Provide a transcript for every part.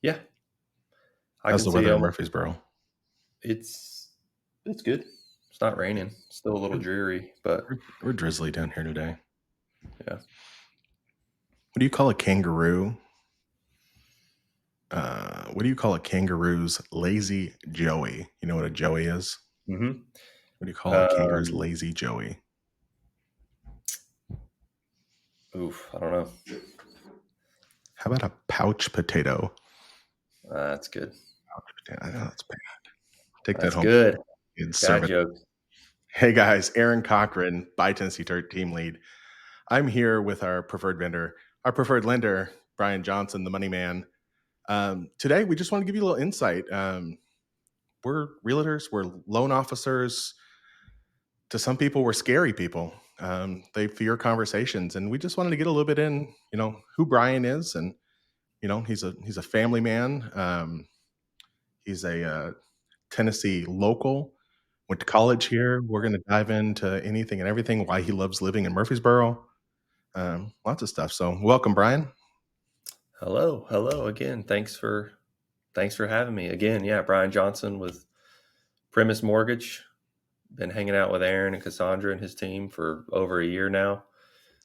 Yeah, I How's can the see weather in almost. Murfreesboro? It's it's good. It's not raining. Still a little We're, dreary, but we're drizzly down here today. yeah. What do you call a kangaroo? What do you call a kangaroo's lazy joey? You know what a joey is? hmm What do you call a kangaroo's Um, lazy joey? I don't know. How about a pouch potato? That's good. I know that's bad. Take that That's home good. and serve Dad it. joke. Hey guys, Aaron Cochran, by Tennessee team lead. I'm here with our preferred vendor, our preferred lender, Bryan Johnson, the money man. Today, we just want to give you a little insight. We're realtors, we're loan officers. To some people, we're scary people. They fear conversations, and we just wanted to get a little bit in, who Bryan is, and he's a family man. He's a Tennessee local. Went to college here. We're going to dive into anything and everything. Why he loves living in Murfreesboro. Lots of stuff. So, welcome, Bryan. Hello again. Thanks for having me again. Yeah, Bryan Johnson with Primis Mortgage. Been hanging out with Aaron and Cassandra and his team for over a year now.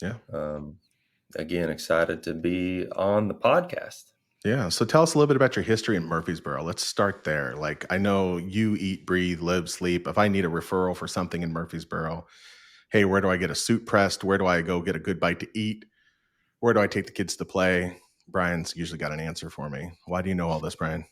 Yeah. Um, Again, excited to be on the podcast. Yeah. So tell us a little bit about your history in Murfreesboro. Let's start there. Like, I know you eat, breathe, live, sleep. If I need a referral for something in Murfreesboro, hey, where do I get a suit pressed? Where do I go get a good bite to eat? Where do I take the kids to play? Bryan's usually got an answer for me. Why do you know all this, Bryan?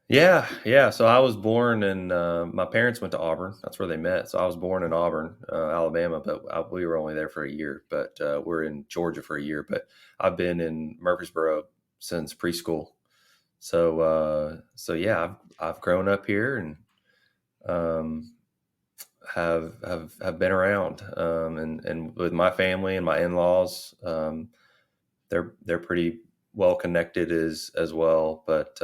Yeah. So I was born in. My parents went to Auburn. That's where they met. So I was born in Auburn, Alabama, but we were only there for a year. But we're in Georgia for a year. But I've been in Murfreesboro since preschool. So yeah, I've grown up here and um, have been around. And with my family and my in laws, they're pretty well connected as well. But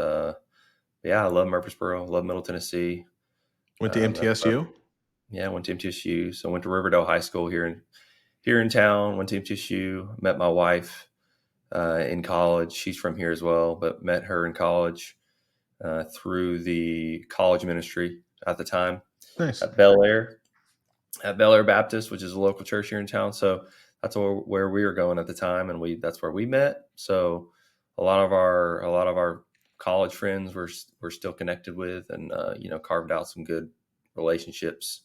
yeah, I love Murfreesboro. Love Middle Tennessee. Went to That's where, MTSU? yeah, I went to MTSU. So I went to Riverdale High School here in town. Went to MTSU. Met my wife in college. She's from here as well, but met her in college through the college ministry at the time Nice. at Bel Air at Bel Air Baptist, which is a local church here in town. So that's where we were going at the time, and that's where we met. So a lot of our college friends we're still connected with, and carved out some good relationships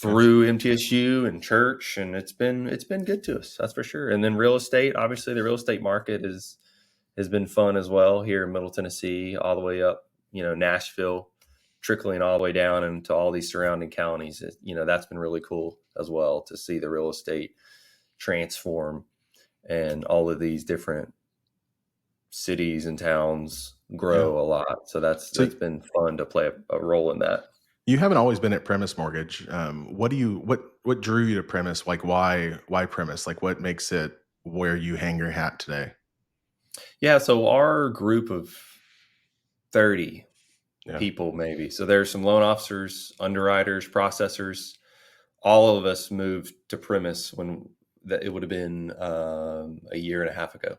Gotcha. through MTSU and church, and it's been good to us, that's for sure. And then real estate, obviously, the real estate market has been fun as well here in Middle Tennessee, all the way up, Nashville, trickling all the way down into all these surrounding counties. That's been really cool as well to see the real estate transform and all of these different cities and towns Yeah. grow a lot. So that's So that's been fun to play a role in that. you haven't always been at Primis Mortgage. What drew you to Primis? Like, why Primis? Like, what makes it where you hang your hat today? Yeah, so our group of 30 Yeah. people maybe. So there's some loan officers, underwriters, processors. All of us moved to Primis when that it would have been a year and a half ago.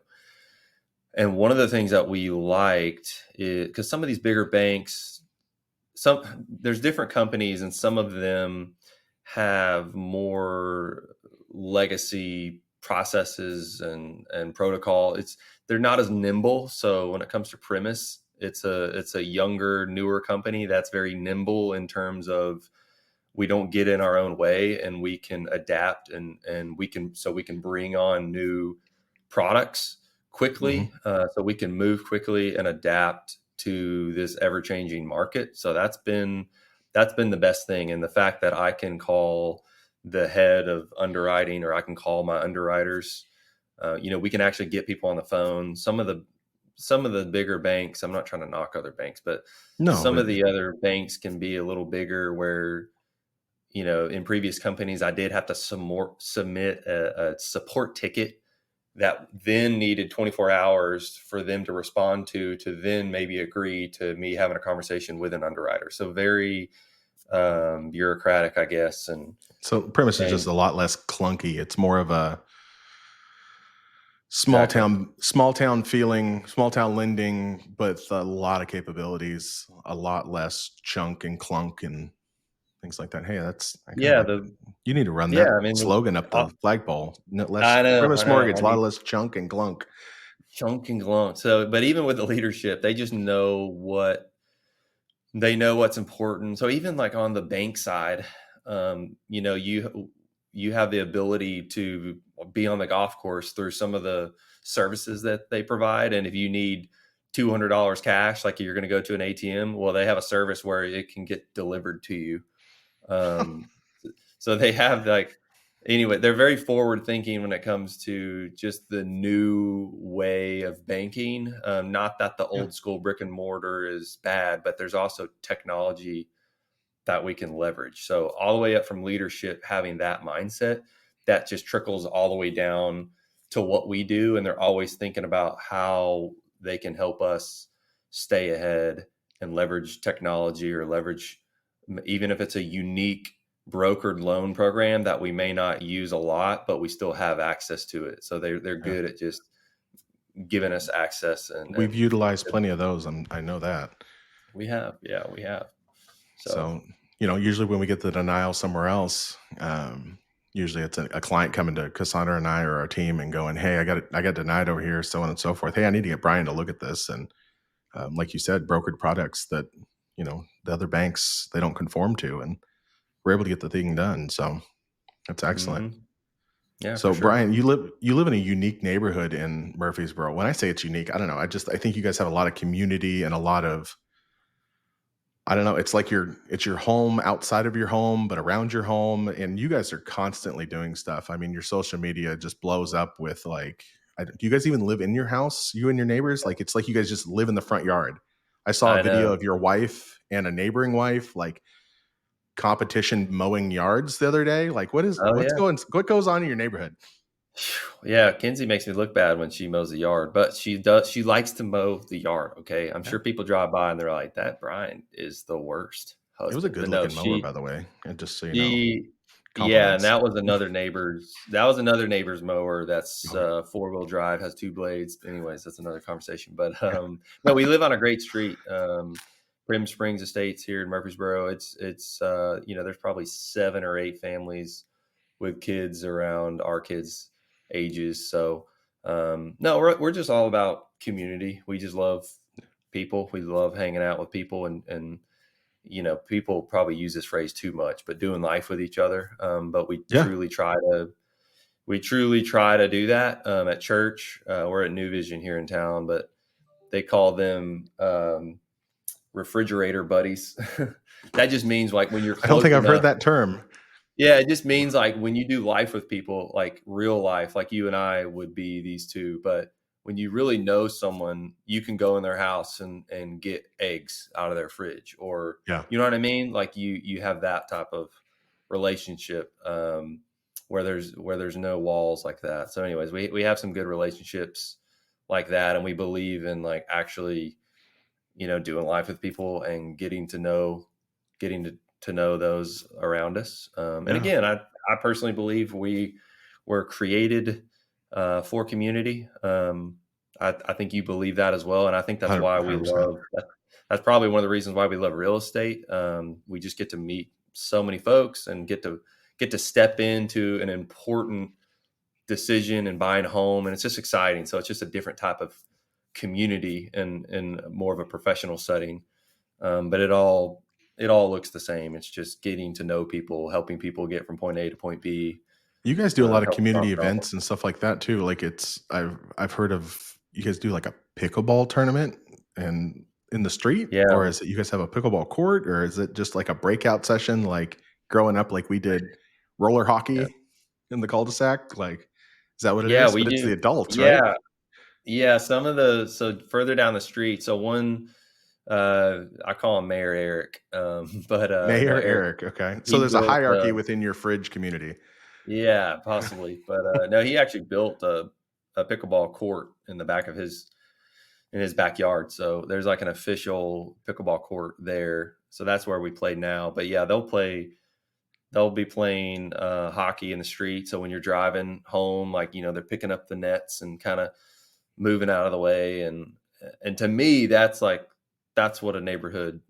And one of the things that we liked is because some of these bigger banks, there's different companies, and some of them have more legacy processes and protocol. They're not as nimble. So when it comes to Primis, it's a younger, newer company that's very nimble in terms of we don't get in our own way, and we can adapt, and we can bring on new products Hmm. quickly, so we can move quickly and adapt to this ever changing market. So that's been the best thing, and the fact that I can call the head of underwriting, or I can call my underwriters. We can actually get people on the phone. Some of the bigger banks, I'm not trying to knock other banks, but No, some but of the other banks can be a little bigger where, in previous companies, I did have to submit a support ticket that then needed 24 hours for them to respond to then maybe agree to me having a conversation with an underwriter. So very bureaucratic, I guess. so Primis is just And a lot less clunky. It's more of a Exactly. small town feeling, small town lending, but a lot of capabilities, a lot less chunk and clunk and things like that. Hey, I kind of Yeah. like that. You need to run Yeah. that I mean, slogan up the flagpole. No less I know, Primis I know. Mortgage, I a lot need less chunk and clunk. chunk and glunk. So, but even with the leadership, they know what's important. So even like on the bank side, you have the ability to be on the golf course through some of the services that they provide. And if you need $200 cash, like you're going to go to an ATM, well, they have a service where it can get delivered to you. Um, so they have like, anyway, they're very forward thinking when it comes to just the new way of banking. Not that the Yeah. old school brick and mortar is bad, but there's also technology that we can leverage. So all the way up from leadership, having that mindset that just trickles all the way down to what we do. And they're always thinking about how they can help us stay ahead and leverage technology or leverage, even if it's a unique brokered loan program that we may not use a lot, but we still have access to it. So they're Yeah. good at just giving us access We've and utilized plenty of those. I know that. we have. So So, usually when we get the denial somewhere else, usually it's a client coming to Cassandra and I or our team and going, "Hey, I got denied over here, so on and so forth. Hey, I need to get Brian to look at this." And like you said, brokered products that the other banks they don't conform to, and we're able to get the thing done. So that's excellent. yeah, for So sure. Brian, you live in a unique neighborhood in Murfreesboro. When I say it's unique, I don't know. I think you guys have a lot of community and a lot of, I don't know. It's like it's your home outside of your home, but around your home, and you guys are constantly doing stuff. I mean, your social media just blows up with like. Do you guys even live in your house? You and your neighbors? Like it's like you guys just live in the front yard. I saw a I video know. of your wife and a neighboring wife like competition mowing yards the other day. Like Oh yeah. what goes on in your neighborhood? Yeah, Kenzie makes me look bad when she mows the yard, but she does. She likes to mow the yard. Okay, I'm Yeah. sure people drive by and they're like, "That Brian is the worst It was a husband." good But no, looking mower, by the way. And just so you know, she, yeah, and compliments. that was another neighbor's mower. That's Okay. 4-wheel drive, has 2 blades. Anyways, that's another conversation. But Yeah. no, we live on a great street, Prim Springs Estates here in Murfreesboro. It's there's probably 7 or 8 families with kids around our kids' ages. So no, we're just all about community. We just love people. We love hanging out with people, and people probably use this phrase too much, but doing life with each other. But Yeah. we truly try to do that at church. We're at New Vision here in town, but they call them refrigerator buddies. That just means like when you're I don't close think I've heard enough. that term. Yeah, it just means like when you do life with people, like real life, like you and I would be these two. But when you really know someone, you can go in their house and get eggs out of their fridge, or Yeah. you know what I mean? Like you have that type of relationship where there's no walls like that. So, anyways, we have some good relationships like that, and we believe in like actually doing life with people and getting to know those around us. And Yeah. again, I personally believe we were created for community. I think you believe that as well, and I think that's why we 100%. love. That's probably one of the reasons why we love real estate. We just get to meet so many folks and get to step into an important decision and buying a home, and it's just exciting. So it's just a different type of community and in more of a professional setting. But it all looks the same. It's just getting to know people, helping people get from point A to point B, You guys do a lot of help solve community problems. events and stuff like that too. Like I've heard of you guys do like a pickleball tournament and in the street, Yeah, or is it you guys have a pickleball court, or is it just like a breakout session like growing up like we did roller yeah, hockey in the cul-de-sac? Like is that what it yeah. is? We But it's the do. adults, right? Yeah, yeah. So further down the street. So one, I call him Mayor Eric, but no, Mayor Eric. Eric. Okay. So He there's a built. hierarchy within your fridge community. Yeah, possibly, but no, he actually built a pickleball court in the back of his backyard. So there's like an official pickleball court there. So that's where we play now. But yeah, they'll play they'll be playing hockey in the street. So when you're driving home, like, they're picking up the nets and kind of moving out of the way. And to me, that's what a neighborhood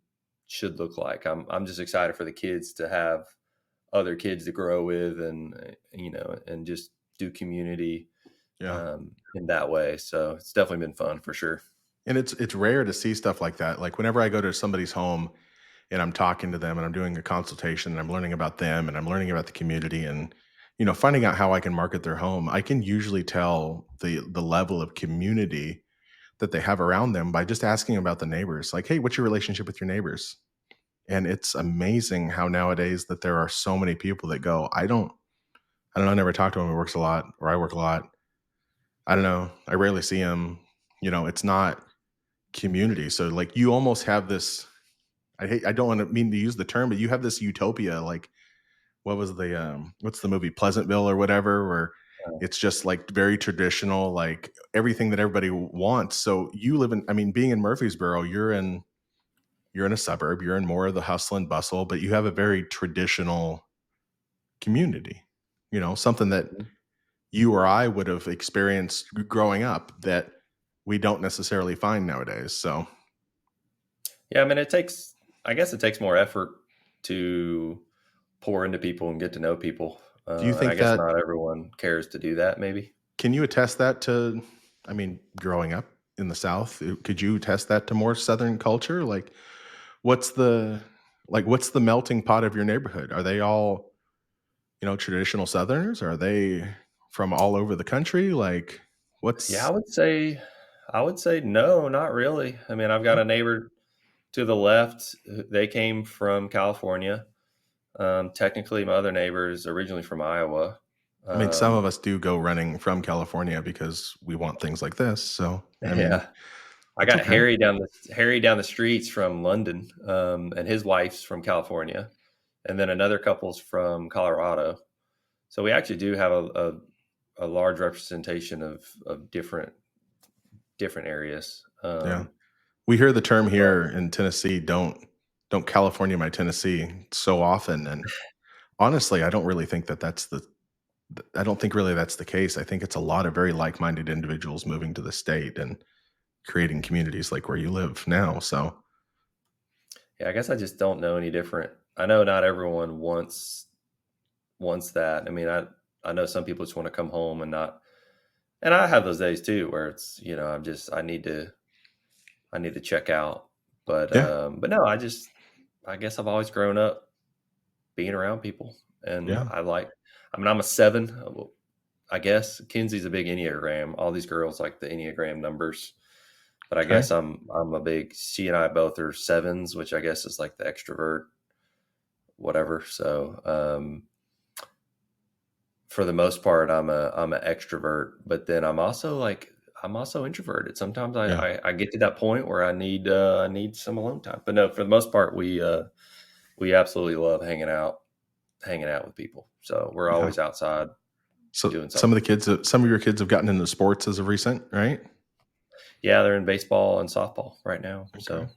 should look like. I'm just excited for the kids to have other kids to grow with, and just do community Yeah. in that way. So it's definitely been fun for sure. And it's rare to see stuff like that. Like whenever I go to somebody's home and I'm talking to them and I'm doing a consultation and I'm learning about them and I'm learning about the community and finding out how I can market their home, I can usually tell the level of community that they have around them by just asking about the neighbors. Like, hey, what's your relationship with your neighbors? And it's amazing how nowadays that there are so many people that go, I don't know, I never talk to him. He works a lot, or I work a lot. I don't know. I rarely see him. It's not community. So like you almost have this, I don't want to mean to use the term, but you have this utopia. Like what was what's the movie Pleasantville or whatever, where it's just like very traditional, like everything that everybody wants. So you live in, I mean, being in Murfreesboro, you're in a suburb, you're in more of the hustle and bustle, but you have a very traditional community, something that you or I would have experienced growing up that we don't necessarily find nowadays. So Yeah, I mean, I guess it takes more effort to pour into people and get to know people. do you And I think guess that, not everyone cares to do that, maybe. can you attest that to, I mean, growing up in the South, could you attest that to more Southern culture? Like what's the, what's the melting pot of your neighborhood? Are they all, traditional Southerners? Are they from all over the country? Like Yeah, what's, I would say no, not really. I mean, I've got no? a neighbor to the left. They came from California. Technically, my other neighbor is originally from Iowa. I mean, some Um, of us do go running from California because we want things like this. So, I mean, yeah, I it's got okay. Harry down the streets from London, and his wife's from California, and then another couple's from Colorado. So we actually do have a large representation of different areas. Yeah. We hear the term But here in Tennessee, don't California my Tennessee so often. And honestly, I don't really think that I don't think really that's the case. I think it's a lot of very like-minded individuals moving to the state and creating communities like where you live now. So, yeah, I guess I just don't know any different. I know not everyone wants that. I mean, I know some people just want to come home and not. And I have those days too, where it's I need to check out. yeah, But no, I guess I've always grown up being around people, and yeah, I mean, I'm a 7. I guess Kinsey's a big Enneagram. All these girls like the Enneagram numbers, but I okay. guess I'm a big. She and I both are 7s, which I guess is like the extrovert, whatever. So for the most part, I'm an extrovert, but then I'm also introverted. Sometimes Yeah. I get to that point where I need some alone time. But no, for the most part, we absolutely love hanging out with people. So we're Yeah. always outside So doing something. some of your kids have gotten into sports as of recent, right? Yeah, they're in baseball and softball right now. Okay. So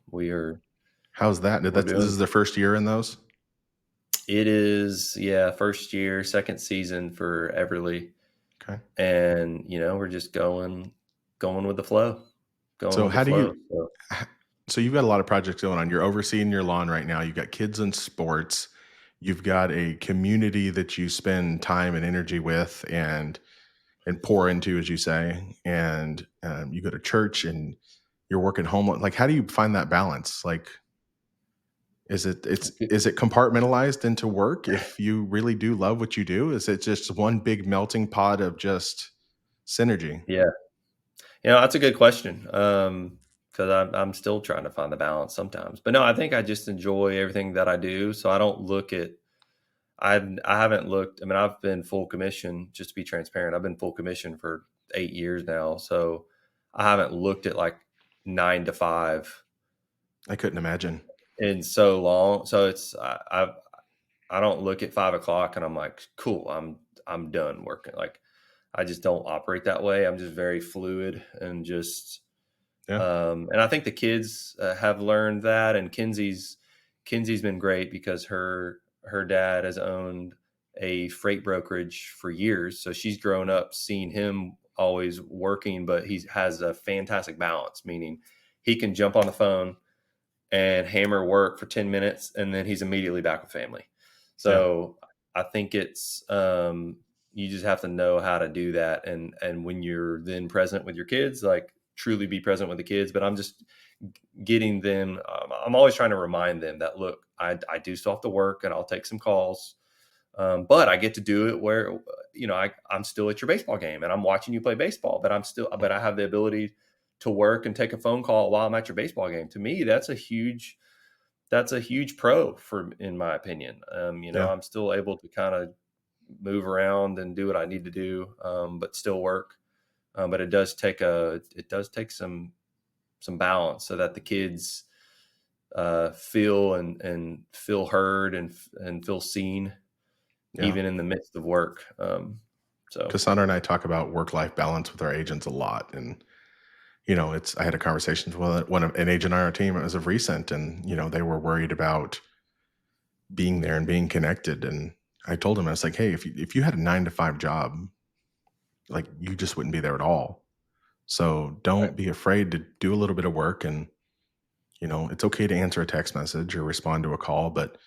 How's that? we're This doing is their first year in those? it is, yeah, first year, second season for Everly. Okay. And we're just going with the flow. Going So with the how do flow. you So h- so you've got a lot of projects going on. You're overseeing your lawn right now. You've got kids in sports. You've got a community that you spend time and energy with and pour into, as you say. And you go to church and you're working home. Like, how do you find that balance? Like, is it compartmentalized into work if you really do love what you do? Is it just one big melting pot of just synergy? yeah. That's a good question. Because I'm still trying to find the balance sometimes. But no, I think I just enjoy everything that I do. So I don't look at I haven't looked. I mean, I've been full commission, just to be transparent. I've been full commission for 8 years now. So I haven't looked at like 9 to 5 I couldn't imagine. in so long. So I don't look at 5 o'clock and I'm like, cool, I'm done working. Like I just don't operate that way. I'm just very fluid and just Yeah. and I think the kids have learned that. And Kinsey's been great because her dad has owned a freight brokerage for years. So she's grown up seeing him always working, but he has a fantastic balance, meaning he can jump on the phone and hammer work for 10 minutes and then he's immediately back with family. Yeah. So I think it's you just have to know how to do that, and when you're then present with your kids, like truly be present with the kids. But I'm just getting them, I'm always trying to remind them that, look, I do still have to work and I'll take some calls, but I get to do it where, I'm still at your baseball game and I'm watching you play baseball, but I have the ability to work and take a phone call while I'm at your baseball game. To me, that's a huge pro in my opinion. Yeah. I'm still able to kind of move around and do what I need to do, but still work. But it does take some balance so that the kids feel and feel heard and feel seen, Yeah. even in the midst of work. So Cassandra and I talk about work-life balance with our agents a lot. And, I had a conversation with an agent on our team as of recent, and, they were worried about being there and being connected. And I told him, I was like, hey, if you had a 9 to 5 job, like you just wouldn't be there at all. So right. don't be afraid to do a little bit of work. And, it's okay to answer a text message or respond to a call, but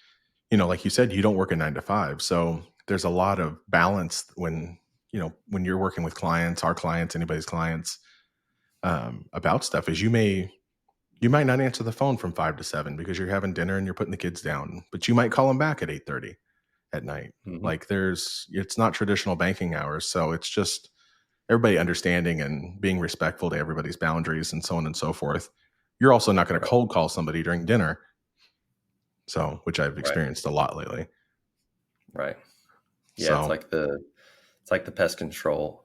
like you said, you don't work a 9 to 5. So there's a lot of balance when you're working with clients, our clients, anybody's clients, about stuff is you might not answer the phone from 5 to 7 because you're having dinner and you're putting the kids down, but you might call them back at 8:30 at night. Hmm. Like it's not traditional banking hours. So it's just everybody understanding and being respectful to everybody's boundaries and so on and so forth. You're also not going to Right. cold call somebody during dinner. So, which I've Right. experienced a lot lately. Right. Yeah. It's So, like the pest control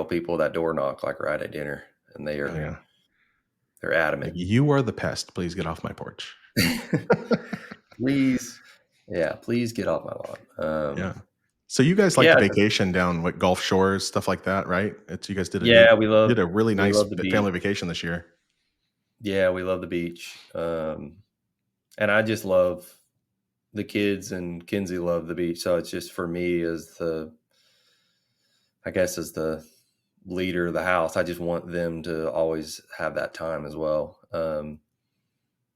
people that door knock like right at dinner, and oh yeah. they're Like, adamant. you are the pest. Please get off my porch. Please, yeah, please get off my lawn. Yeah. So you guys like to Yeah, vacation down what Gulf Shores, stuff like that, right? It's you guys yeah, did a really we nice love the beach. family vacation this year. Yeah, we love the beach. And I just love the kids, and Kinsey love the beach. So it's just for me as the leader of the house, I just want them to always have that time as well.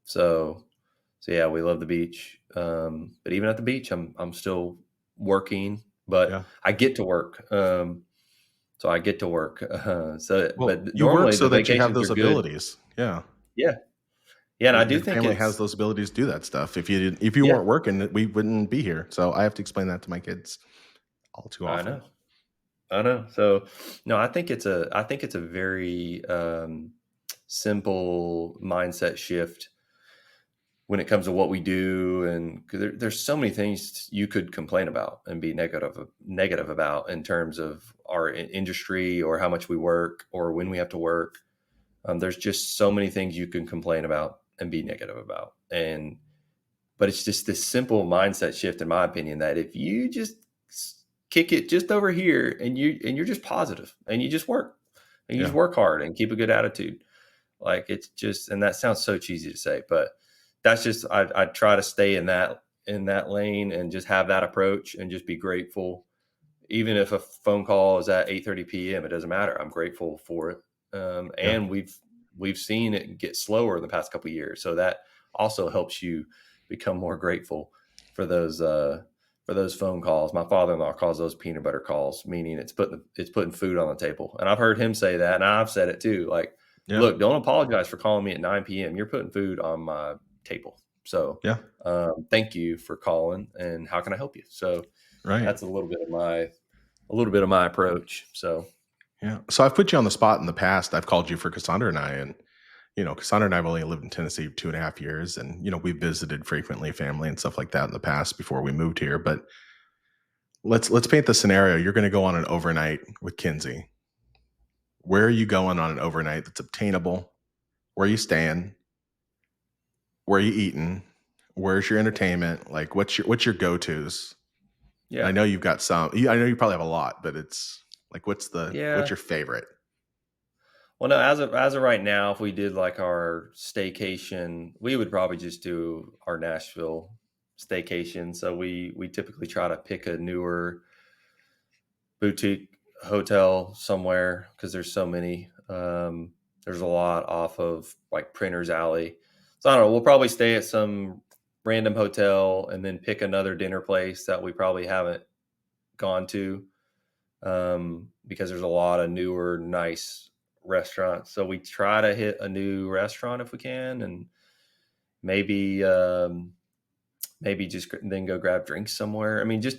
So yeah, we love the beach. But even at the beach, I'm still working, but Yeah. I get to work. So I get to work. Well, But you work normally so the that you have vacations are those good. abilities. Yeah. Yeah. Yeah. And I do Your think family has it's, those abilities to do that stuff. If you yeah, weren't working, we wouldn't be here. So I have to explain that to my kids all too I often. know. I know. So no, I think it's a very simple mindset shift when it comes to what we do, and 'cause there's so many things you could complain about and be negative about in terms of our industry or how much we work or when we have to work. There's just so many things you can complain about and be negative about, but it's just this simple mindset shift, in my opinion, that if you just kick it just over here and you're just positive and you just work and you just Yeah. work hard and keep a good attitude, like it's just, and that sounds so cheesy to say, but that's just, I try to stay in that lane and just have that approach and just be grateful. Even if a phone call is at 8:30 p.m., it doesn't matter. I'm grateful for it. Yeah. And we've seen it get slower in the past couple of years. So that also helps you become more grateful for those phone calls. My father-in-law calls those peanut butter calls, meaning it's putting food on the table. And I've heard him say that, and I've said it too. Like, Yeah. look, don't apologize for calling me at 9 p.m. You're putting food on my table. So Yeah. thank you for calling, and how can I help you? So Right. that's a little bit of my approach. So Yeah. So I've put you on the spot in the past. I've called you for Cassandra and I, and Cassandra and I've only lived in Tennessee 2.5 years, and we visited frequently, family and stuff like that in the past before we moved here. But let's paint the scenario. You're going to go on an overnight with Kinsey. Where are you going on an overnight that's obtainable? Where are you staying? Where are you eating? Where's your entertainment? Like, what's your go tos? And I yeah, know you've got some. I know you probably have a lot, but it's like, what's yeah. your favorite? Well, no, as of right now, if we did like our staycation, we would probably just do our Nashville. staycation. So we typically try to pick a newer boutique hotel somewhere because there's so many. There's a lot off of like Printer's Alley. So I don't know. We'll probably stay at some random hotel and then pick another dinner place that we probably haven't gone to, because there's a lot of newer, nice restaurants. So we try to hit a new restaurant if we can, and maybe maybe just then go grab drinks somewhere. Yeah.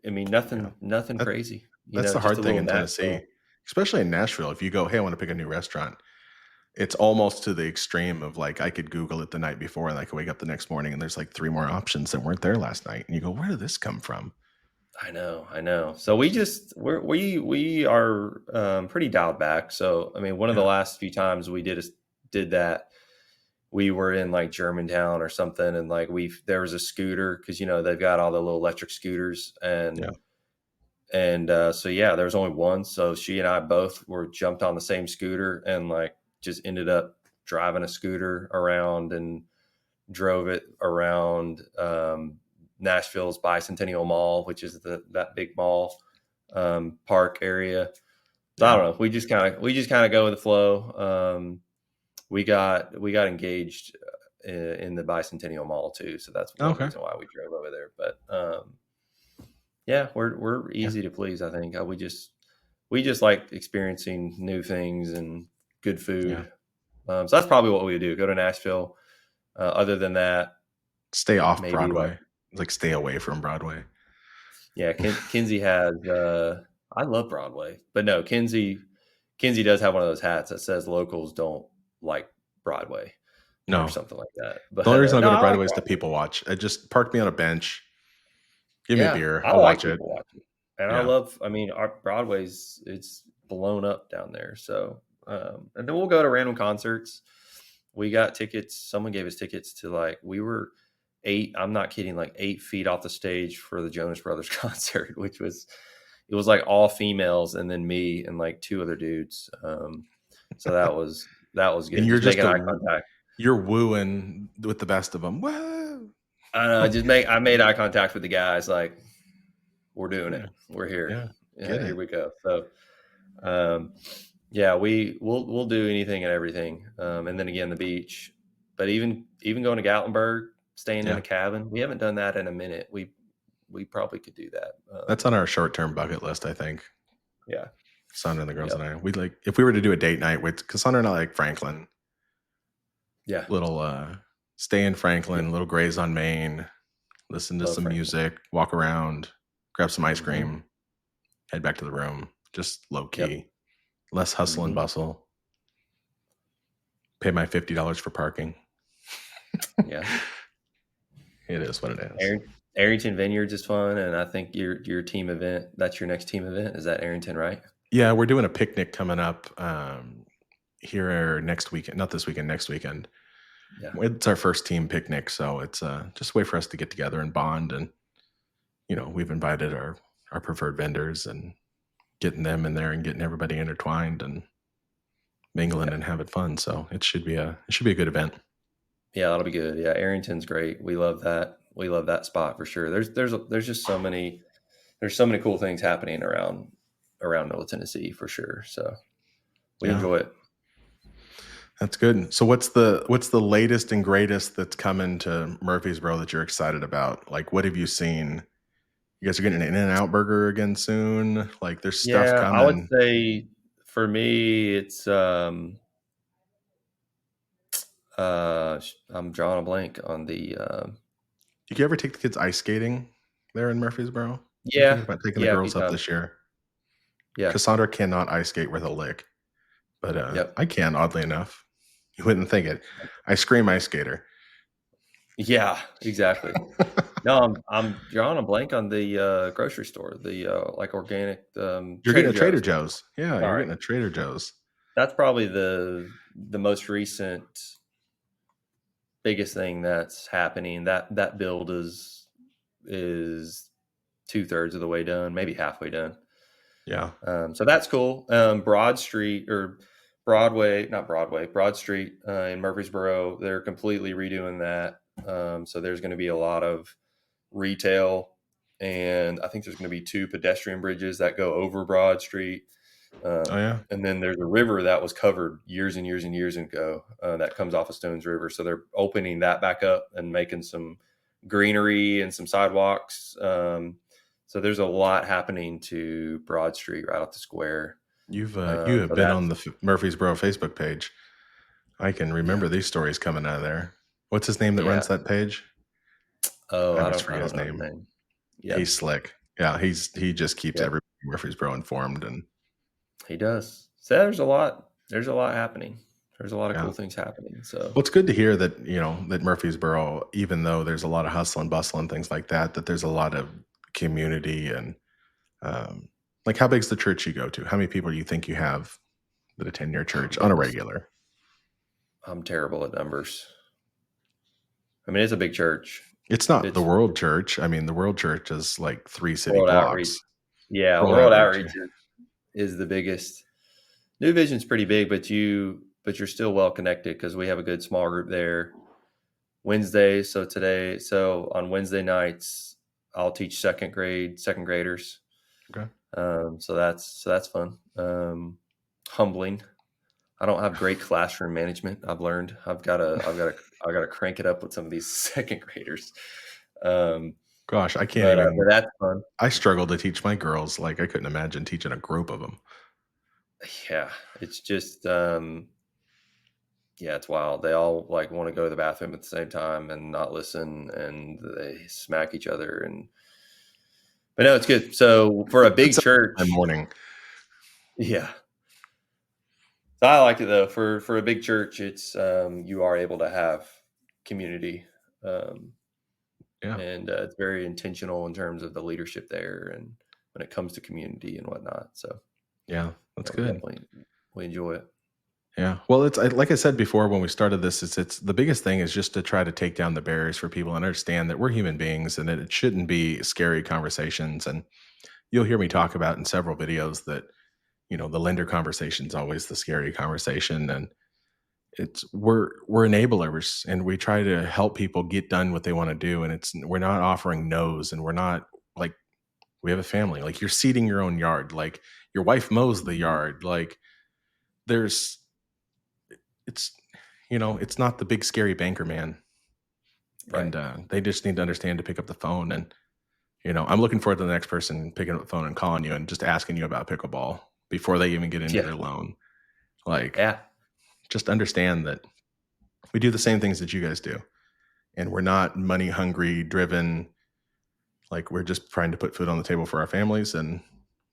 Nothing That, crazy. that's the Just a hard thing little in Tennessee, Nashville. especially in Nashville. If you go, hey, I want to pick a new restaurant, it's almost to the extreme of like I could Google it the night before and I could wake up the next morning and there's like 3 more options that weren't there last night. And you go, where did this come from? I know. So we are pretty dialed back. So one of the Yeah. last few times we did that, we were in like Germantown or something, and like there was a scooter because they've got all the little electric scooters, Yeah. and so yeah, there was only one. So she and I both were jumped on the same scooter and like just ended up driving a scooter around and drove it around Nashville's Bicentennial Mall, which is that big mall park area. So I Yeah. don't know. We just kind of go with the flow. We got engaged in the Bicentennial Mall too, so that's one Okay. reason why we drove over there. But yeah, we're Yeah. easy to please. I think we just like experiencing new things and good Yeah. food. So that's probably what we do. Go to Nashville. Other than that, Stay off maybe like Broadway. Like stay away from Broadway. yeah, Kinsey has. I love Broadway, but no, Kinsey does have one of those hats that says locals don't like Broadway or No. something like that. The But only reason I go no, to I like Broadway is to Broadway. people watch. I just park me on a bench, give me a Yeah, beer, I I'll like watch it. people watching, and I Yeah. love. Our Broadway's it's blown up down there. So, and then we'll go to random concerts. We got tickets. Someone gave us tickets to like we were eight. I'm not kidding. Like 8 feet off the stage for the Jonas Brothers concert, which was it was like all females and then me and like two other dudes. So that was And good. Just making eye contact. you're wooing with the best of them. Whoa. I don't know. I made eye contact with the guys. Like we're doing Yeah. it. We're here. Yeah. Yeah, Get here it. we go. So, um, yeah, we'll do anything and everything. And then again, the beach. But even going to Gatlinburg, staying in Yeah. a cabin, we haven't done that in a minute. We probably could do that. That's on our short-term bucket list, I think. Yeah. Sandra and the girls Yep. and I. We like if we were to do a date night with Cassandra and I like Franklin. Yeah. Little stay in Yep. Franklin, little graze on Main, listen to Love some Franklin. music, walk around, grab some ice Hmm. cream, head back to the room. Just low Yep. key. Less hustle and Hmm. bustle. Pay my $50 for parking. Yeah. It is what it is. Arrington Vineyards is fun, and I think your team event. That's your next team event. Is that Arrington, right? Yeah, we're doing a picnic coming up here next weekend. Not this weekend, next weekend. Yeah. It's our first team picnic, so it's just a way for us to get together and bond. And we've invited our preferred vendors and getting them in there and getting everybody intertwined and mingling Yeah. and having fun. So it should be a good event. Yeah, that'll be good. Yeah, Arrington's great. We love that. We love that spot for sure. There's just so many cool things happening around Middle Tennessee for sure. So we Yeah, enjoy it. that's good. So what's the latest and greatest that's coming to Murfreesboro that you're excited about? Like, what have you seen? You guys are getting an In-N-Out burger again soon. Like, there's stuff Yeah, I would coming. say for me, it's I'm drawing a blank on the Did you ever take the kids ice skating there in Murfreesboro? I'm thinking yeah, about taking the yeah, a few girls up times. this year. Yeah, Cassandra cannot ice skate worth a lick, but yep, I can, oddly enough. You wouldn't think it. I scream ice skater. yeah, exactly. No, I'm drawing a blank on the grocery store, the like organic You're getting Trader a Trader Joe's. Joe's. Yeah, you're Sorry, getting a Trader Joe's. that's probably the most recent biggest thing that's happening. That build is 2/3 of the way done, maybe halfway done. Yeah. So that's cool. Broad Street or Broad Street in Murfreesboro. They're completely redoing that. So there's going to be a lot of retail, and I think there's going to be 2 pedestrian bridges that go over Broad Street. Oh yeah. And then there's a river that was covered years and years and years ago that comes off of Stones River. So they're opening that back up and making some greenery and some sidewalks. So there's a lot happening to Broad Street right off the square. You have So been that's on the Murfreesboro Facebook page. I can remember yeah, these stories coming out of there. What's his name that runs yeah. that page? Oh, I I always don't forget his know his name. name. Yep, He's slick. Yeah, he just keeps yep. everybody in Murfreesboro informed, and He does. So there's a lot. There's a lot happening. There's a lot of yeah. cool things happening. So Well, it's good to hear that, that Murfreesboro, even though there's a lot of hustle and bustle and things like that, that there's a lot of community and um, like how big's the church you go to? How many people do you think you have that attend your oh church on a goodness, regular? I'm terrible at numbers. I mean, it's a big church. It's not the It's World Church. I mean, the World Church is like 3 city World Outreach. blocks. Yeah, World World Outreach. Outreach is the biggest. New Vision's pretty big, but you're still well connected because we have a good small group there. Wednesday, so on Wednesday nights, I'll teach second graders. Okay. So that's fun. Humbling. I don't have great classroom management. I've learned. I gotta crank it up with some of these second graders. Gosh, I can't But even. that's fun. I struggle to teach my girls. Like I couldn't imagine teaching a group of them. Yeah, it's just yeah, it's wild. They all like want to go to the bathroom at the same time and not listen, and they smack each other. But no, it's good. So for a big It's my church, morning. yeah. So I like it though. For a big church, it's you are able to have community, um, Yeah. and it's very intentional in terms of the leadership there, and when it comes to community and whatnot. So Yeah, that's yeah, good. we enjoy it. Yeah. Well, like I said before when we started this, it's the biggest thing is just to try to take down the barriers for people and understand that we're human beings and that it shouldn't be scary conversations. And you'll hear me talk about in several videos that, the lender conversation is always the scary conversation. And we're enablers and we try to help people get done what they want to do. And we're not offering no's and we're not like, we have a family, like you're seeding your own yard, like your wife mows the yard. Like there's, it's it's not the big scary banker man, Right. and they just need to understand to pick up the phone. And I'm looking forward to the next person picking up the phone and calling you and just asking you about pickleball before they even get into Yeah. their loan. Like Yeah. just understand that we do the same things that you guys do, and we're not money hungry driven. Like we're just trying to put food on the table for our families, and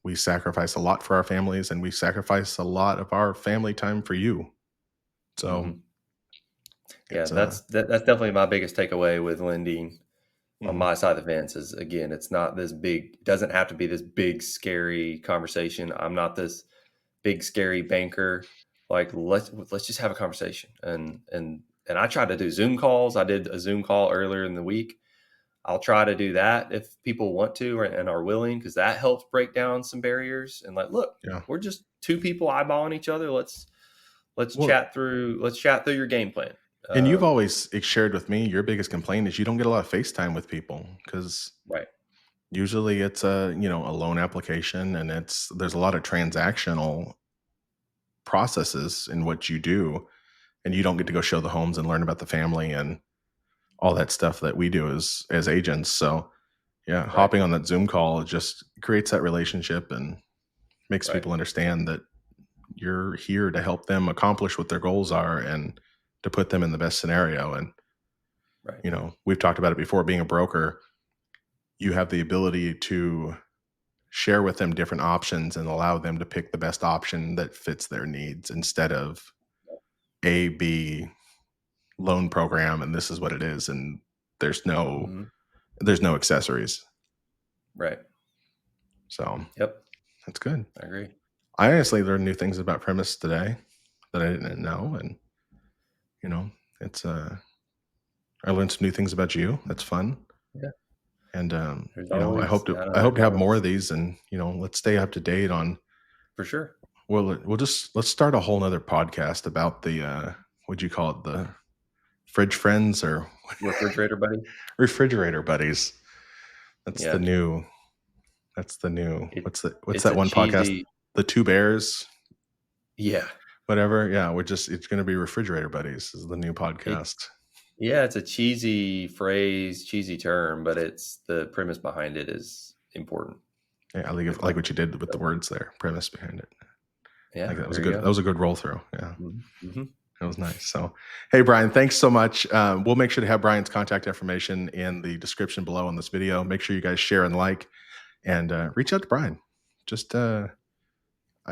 we sacrifice a lot for our families, and we sacrifice a lot of our family time for you. So hmm Yeah. it's That's definitely my biggest takeaway with lending on mhm. my side of the fence is, again, it's not this big, it doesn't have to be this big, scary conversation. I'm not this big, scary banker. Like, let's just have a conversation. And I tried to do Zoom calls. I did a Zoom call earlier in the week. I'll try to do that if people want to and are willing, because that helps break down some barriers. And like, look, Yeah. we're just 2 people eyeballing each other. Let's Well, chat through your game plan. and you've always shared with me your biggest complaint is you don't get a lot of FaceTime with people because Right. usually it's a loan application and there's a lot of transactional processes in what you do, and you don't get to go show the homes and learn about the family and all that stuff that we do as agents. So yeah, Right. hopping on that Zoom call just creates that relationship and makes Right. people understand that you're here to help them accomplish what their goals are and to put them in the best scenario. And Right. we've talked about it before, being a broker, you have the ability to share with them different options and allow them to pick the best option that fits their needs instead of A, B loan program and this is what it is and there's no hmm there's no accessories. Right. So Yep. that's good. I agree. I honestly learned new things about Primis today that I didn't know, and it's I learned some new things about you. That's fun. Yeah. And There's I always, hope to I know I hope there's to have more always, of these, and let's stay up to date on for sure. let's start a whole nother podcast about the what'd you call it, the fridge friends or Refrigerator buddy. refrigerator buddies. That's Yeah. the new. What's It's that a one podcast? cheesy. The Two Bears, Yeah. whatever. Yeah, it's going to be refrigerator buddies is the new podcast. It's a cheesy phrase, cheesy term, but it's the premise behind it is important. Yeah, I like what you did with the words there. Premise behind it. Yeah, that was good. That was a good roll through. Yeah, mm-hmm. That was nice. So, hey, Bryan, thanks so much. We'll make sure to have Bryan's contact information in the description below on this video. Make sure you guys share and like, and reach out to Bryan. Just, I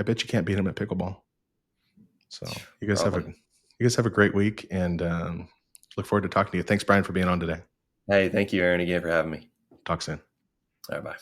bet you can't beat him at pickleball. So, you guys have a great week, and look forward to talking to you. Thanks, Bryan, for being on today. Hey, thank you, Aaron, again for having me. Talk soon. All right, bye.